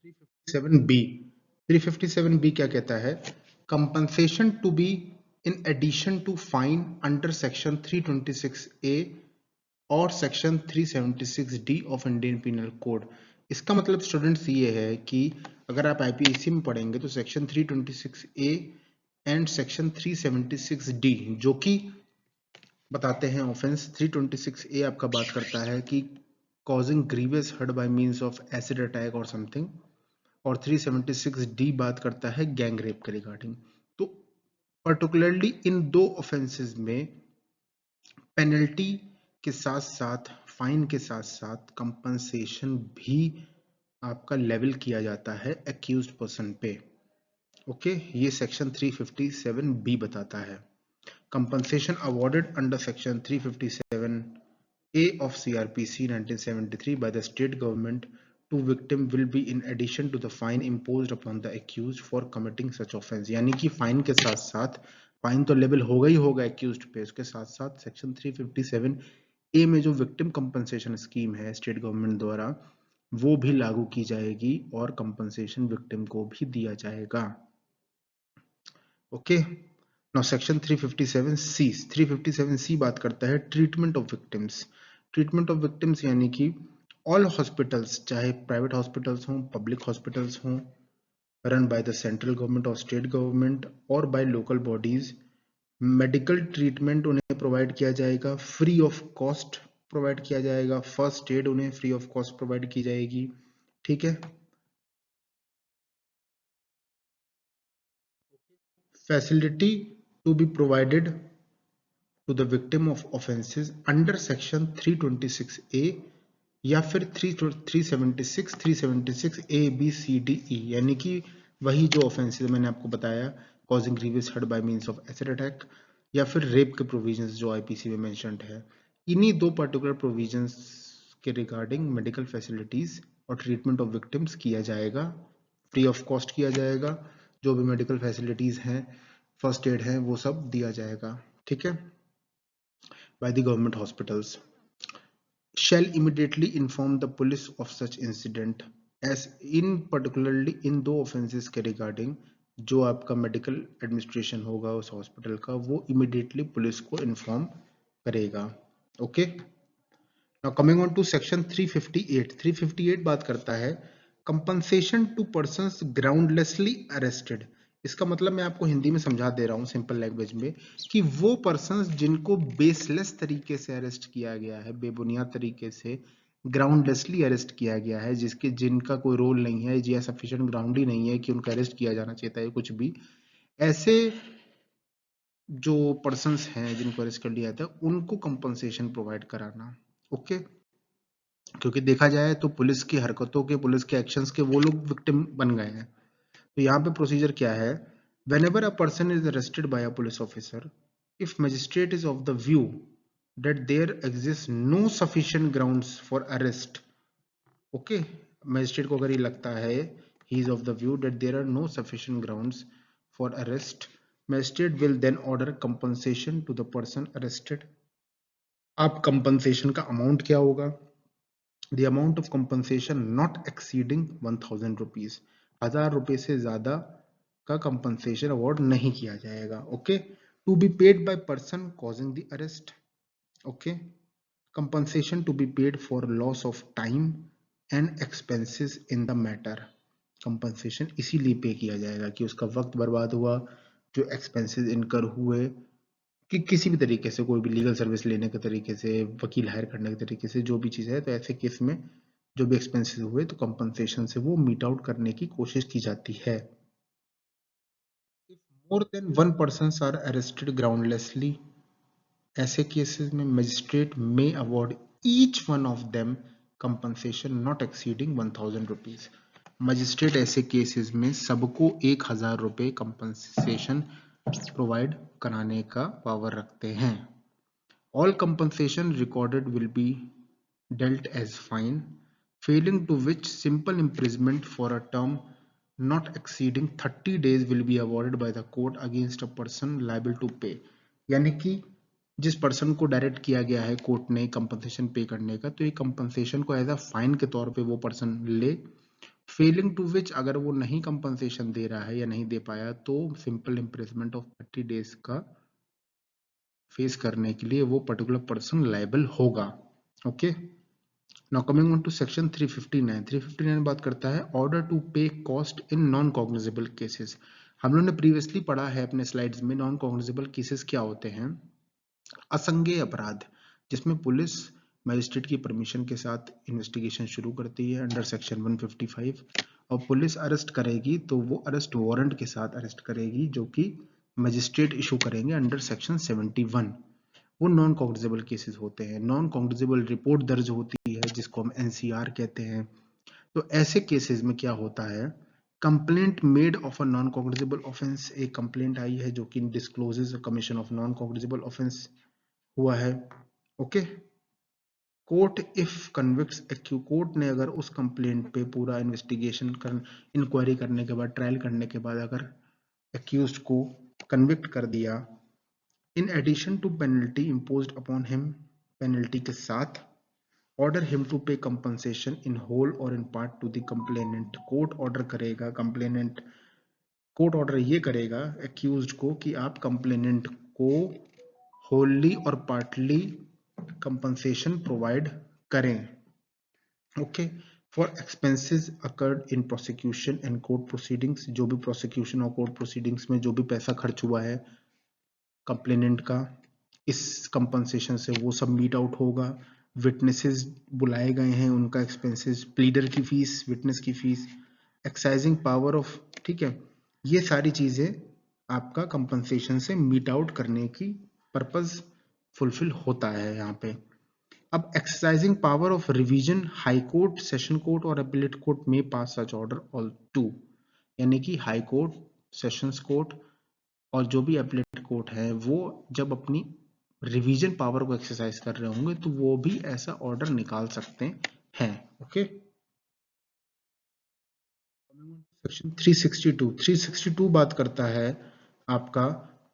357 B 357 B क्या कहता है? Compensation to be in addition to fine under section 326 A और section 376 D of Indian Penal Code. इसका मतलब स्टूडेंट्स ये है कि अगर आप आईपीसी में पढ़ेंगे तो section 326 A and section 376 D जो कि बताते हैं ऑफेंस 326 ए आपका बात करता है कि causing grievous hurt by means of acid attack और समथिंग, और 376 डी बात करता है गैंग रेप के रिगार्डिंग। तो पर्टिकुलरली इन दो ऑफेंसेस में पेनल्टी के साथ साथ फाइन के साथ साथ कंपनसेशन भी आपका लेवल किया जाता है एक्यूज्ड पर्सन पे। ओके, ये सेक्शन 357 बी बताता है। Compensation awarded under section 357 A of CRPC 1973 by the state government to victim will be in addition to the fine imposed upon the accused for committing such offense। यानी कि fine के साथ साथ, fine तो level होगा ही होगा accused पे, उसके साथ साथ सेक्शन 357 A में जो विक्टिम कंपनसेशन स्कीम है स्टेट गवर्नमेंट द्वारा वो भी लागू की जाएगी और कंपनसेशन विक्टिम को भी दिया जाएगा। Okay, now section 357C 357C बात करता है treatment of victims. Treatment of victims यानी कि ऑल हॉस्पिटल्स, चाहे प्राइवेट हॉस्पिटल्स हों, पब्लिक हॉस्पिटल्स हों, run by the central government और स्टेट गवर्नमेंट और by local bodies, medical treatment उन्हें प्रोवाइड किया जाएगा, फ्री ऑफ कॉस्ट प्रोवाइड किया जाएगा, फर्स्ट एड उन्हें फ्री ऑफ कॉस्ट प्रोवाइड की जाएगी। ठीक है, facility to be provided to the victim of offences under section 326A या फिर 376 A B C D E, यानी कि वही जो ऑफेंसेस मैंने आपको बताया, causing grievous hurt by means of acid attack या फिर रेप के प्रोविजंस जो आईपीसी में मेंशन्ड है, इन्हीं दो पर्टिकुलर प्रोविजंस के रिगार्डिंग मेडिकल फैसिलिटीज और ट्रीटमेंट ऑफ विक्टिम्स किया जाएगा, फ्री ऑफ कॉस्ट किया जाएगा। जो भी मेडिकल फैसिलिटीज हैं, फर्स्ट एड है, वो सब दिया जाएगा। ठीक है, by the government hospitals shall immediately inform the police of such incident as in particularly in दो offenses के regarding जो आपका मेडिकल एडमिनिस्ट्रेशन होगा उस हॉस्पिटल का वो इमीडिएटली पुलिस को इन्फॉर्म करेगा। Okay, now coming on to section 358 358 बात करता है compensation to persons groundlessly arrested. इसका मतलब मैं आपको हिंदी में समझा दे रहा हूँ सिंपल लैंग्वेज में कि वो पर्संस जिनको बेसलेस तरीके से अरेस्ट किया गया है, बेबुनियाद तरीके से ग्राउंडलेसली अरेस्ट किया गया है, जिनका कोई रोल नहीं है या सफिशिएंट ग्राउंड ही नहीं है कि उनका अरेस्ट किया जाना चाहिए था, कुछ भी ऐसे जो पर्संस हैं जिनको अरेस्ट कर लिया था उनको कंपनसेशन प्रोवाइड कराना। ओके, क्योंकि देखा जाए तो पुलिस की हरकतों के, पुलिस के एक्शंस के वो लोग विक्टिम बन गए हैं। तो यहाँ पे प्रोसीजर क्या है? whenever a person is arrested by a police officer, if magistrate is of the view that there exists no sufficient grounds for arrest, okay, magistrate को अगर ये लगता है, he is of the view that there are no sufficient grounds for arrest, magistrate will then order compensation to the person arrested। अब compensation का amount क्या होगा? The amount of compensation not exceeding 1000 rupees, 1000 रुपए से ज्यादा का compensation award नहीं किया जाएगा। Okay, to be paid by person causing the arrest. Okay, compensation to be paid for loss of time and expenses in the matter. Compensation इसीलिए pay किया जाएगा कि उसका वक्त बर्बाद हुआ, जो एक्सपेंसेस इनकर हुए कि किसी भी तरीके से, कोई भी लीगल सर्विस लेने के तरीके से, वकील हायर करने के तरीके से, जो भी चीज़ है, तो ऐसे केस में जो भी एक्सपेंसेस हुए तो कंपनसेशन से वो मीट आउट करने की कोशिश की जाती है। More than one persons are arrested groundlessly, ऐसे केसेस में magistrate may award each one of them compensation not exceeding 1000 rupees. Magistrate ऐसे केसेस में सबको 1000 रुपए कंपनसेशन प्रोवाइड कराने का पावर रखते हैं। All compensation recorded will be dealt as fine, failing to which simple imprisonment for a term not exceeding 30 days will be awarded by the court against a person liable to pay। यानी कि जिस person को direct किया गया है court ने compensation पे करने का, तो ये कंपनसेशन को एज अ फाइन के तौर पे वो पर्सन ले फेलिंग टू विच अगर वो नहीं कंपनसेशन दे रहा है या नहीं दे पाया तो सिंपल इम्प्रिजमेंट ऑफ 30 डेज का फेस करने के लिए वो पर्टिकुलर पर्सन लायबल होगा। Okay, now coming on to section 359। 359 बात करता है order to pay cost in non cognizable cases. हम लोगों ने प्रीवियसली पढ़ा है अपने स्लाइड्स में नॉन कॉग्निजेबल केसेस क्या होते हैं। असंज्ञेय अपराध जिसमें पुलिस मजिस्ट्रेट की परमिशन के साथ इन्वेस्टिगेशन शुरू करती है अंडर सेक्शन 155 और पुलिस अरेस्ट करेगी तो वो अरेस्ट वारंट के साथ अरेस्ट करेगी जो कि मजिस्ट्रेट इशू करेंगे अंडर सेक्शन 71। वो नॉन कॉग्निजेबल केसेस होते हैं। नॉन कॉग्निजेबल रिपोर्ट दर्ज होती है जिसको हम एनसीआर कहते हैं। तो ऐसे केसेस में क्या होता है, complaint made of a non cognizable offence, एक कंप्लेंट आई है जो कि discloses commission of non cognizable offence हुआ है। Okay, court if convicts court ने अगर उस कंप्लेंट पे पूरा इन्वेस्टिगेशन कर इंक्वायरी करने के बाद ट्रायल करने के बाद अगर एक्यूज्ड को कन्विक्ट कर दिया in addition to penalty imposed upon him, penalty के साथ order him to pay compensation in whole और in part to the complainant. Court order करेगा कंप्लेनेंट, कोर्ट ऑर्डर ये करेगा एक्यूज्ड को कि आप कंप्लेनेंट को होली और पार्टली कंपनसेशन प्रोवाइड करें। Okay, for expenses occurred in prosecution and court proceedings, जो भी प्रोसिक्यूशन और कोर्ट प्रोसीडिंग्स में जो भी पैसा खर्च हुआ है कंप्लेनेंट का, इस कंपनसेशन से वो सब मीट आउट होगा। विटनेसेस बुलाए गए हैं उनका एक्सपेंसेस, प्लीडर की फीस, विटनेस की फीस, एक्साइजिंग पावर ऑफ, ठीक है, ये सारी चीजें आपका कंपनसेशन से मीट आउट करने की पर्पस फुलफिल होता है यहाँ पे। अब exercising power of revision, high court, session court और अपीलेट कोर्ट में पास सच ऑर्डर ऑल टू, यानी कि हाई कोर्ट, सेशंस कोर्ट और जो भी अपीलेट कोर्ट है वो जब अपनी रिवीजन पावर को एक्सरसाइज कर रहे होंगे तो वो भी ऐसा ऑर्डर निकाल सकते हैं। ओके, सेक्शन 362 बात करता है आपका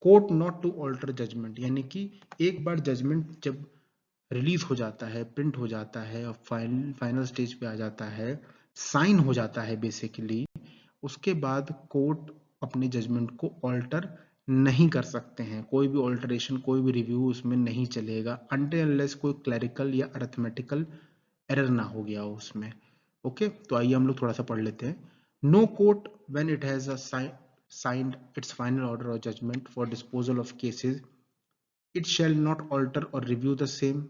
court not to alter judgment, यानी कि एक बार जजमेंट जब रिलीज हो जाता है, प्रिंट हो जाता है और फाइनल स्टेज पे आ जाता है, साइन हो जाता है बेसिकली, उसके बाद कोर्ट अपने जजमेंट को ऑल्टर नहीं कर सकते हैं। कोई भी ऑल्टरेशन, कोई भी रिव्यू उसमें नहीं चलेगा अनटिल अनलेस कोई क्लरिकल या अरिथमेटिकल एरर ना हो गया हो उसमें। ओके, तो आइए हम लोग थोड़ा सा पढ़ लेते हैं। No court when it has a signed its final order or judgment for disposal of cases, it shall not alter or review the same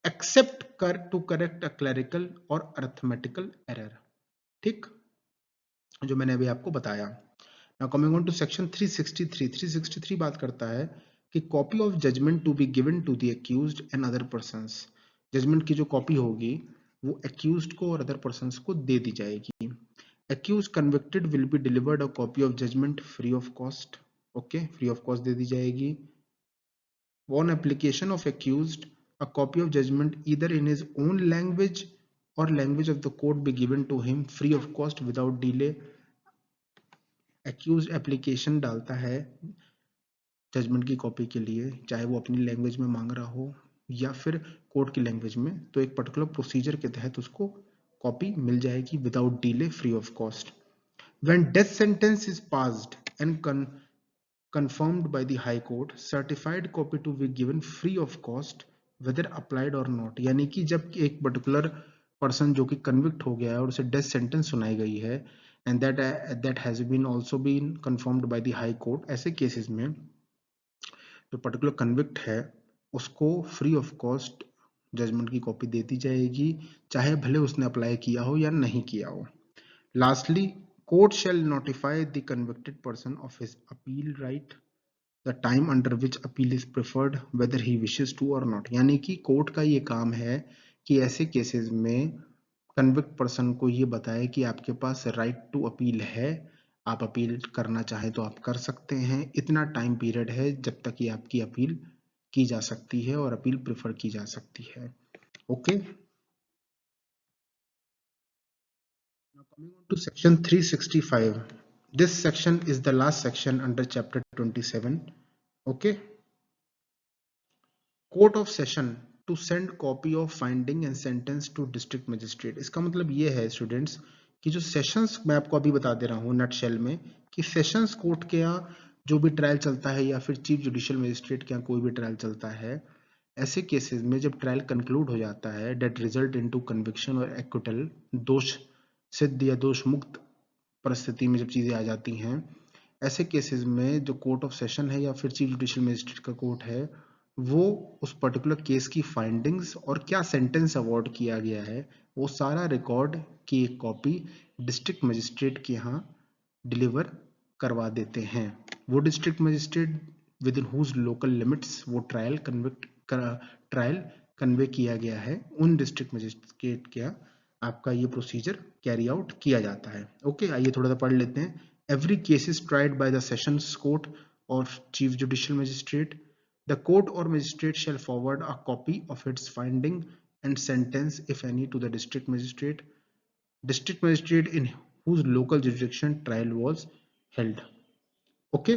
except to correct a clerical or arithmetical error। ठीक, जो मैंने अभी आपको बताया। Now coming on to section 363। 363 बात करता है कि copy of judgment to be given to the accused and other persons. Judgment की जो कॉपी होगी वो एक्यूज्ड को और अदर पर्संस को दे दी जाएगी। Accused convicted will be delivered a copy of judgment free of cost. Okay, free of cost दे दी जाएगी। On application of accused, a copy of judgment either in his own language or language of the court be given to him free of cost without delay। Accused application डालता है judgement की copy के लिए, चाहे वो अपनी language में मांग रहा हो या फिर कोर्ट की लैंग्वेज में, तो एक पर्टिकुलर प्रोसीजर के तहत उसको कॉपी मिल जाएगी without delay, free of cost. When death sentence is passed and confirmed by the high court, certified copy to be given free of cost whether applied or not। यानी कि जब एक particular person जो कि convict हो गया है और उसे डेथ सेंटेंस सुनाई गई है and that has been also been confirmed by the high court, ऐसे केसेस में जो पर्टिकुलर कन्विक्ट है उसको फ्री ऑफ कॉस्ट जजमेंट की कॉपी दे दी जाएगी, चाहे भले उसने अप्लाई किया हो या नहीं किया हो। Lastly, court shall notify the convicted person of his appeal right, the time under which appeal is preferred whether he wishes to और नॉट। यानी कि कोर्ट का ये काम है कि ऐसे केसेस में कन्विक्ट पर्सन को ये बताए कि आपके पास राइट टू अपील है, आप अपील करना चाहें तो आप कर सकते हैं, इतना टाइम पीरियड है जब तक ये आपकी अपील की जा सकती है और अपील प्रेफर की जा सकती है। Okay, now coming on to section 365, this section is the last section under chapter 27। okay, court of session to send copy of finding and sentence to district magistrate. इसका मतलब ये है स्टूडेंट्स कि जो सेशंस, मैं आपको अभी बता दे रहा हूँ नटशेल में, कि सेशंस कोर्ट के यहाँ जो भी ट्रायल चलता है या फिर चीफ जुडिशियल मजिस्ट्रेट के यहाँ कोई भी ट्रायल चलता है, ऐसे केसेस में जब ट्रायल कंक्लूड हो जाता है, डेट रिजल्ट इनटू कन्विक्शन और एक्विटल, दोष सिद्ध या दोष मुक्त परिस्थिति में जब चीजें आ जाती हैं, ऐसे केसेस में जो कोर्ट ऑफ सेशन है या फिर चीफ जुडिशियल मजिस्ट्रेट का कोर्ट है, वो उस पर्टिकुलर केस की फाइंडिंग्स और क्या सेंटेंस अवॉर्ड किया गया है, वो सारा रिकॉर्ड की एक कॉपी डिस्ट्रिक्ट मजिस्ट्रेट के यहाँ डिलीवर करवा देते हैं। वो district magistrate within whose local limits वो ट्रायल कन्वे किया गया है, उन डिस्ट्रिक्ट मजिस्ट्रेट के यहाँ आपका ये प्रोसीजर कैरी आउट किया जाता है। ओके, आइए थोड़ा सा पढ़ लेते हैं। Every case is tried by the Sessions Court or Chief Judicial Magistrate. The court or magistrate shall forward a copy of its finding and sentence, if any, to the district magistrate in whose local jurisdiction trial was held. Okay,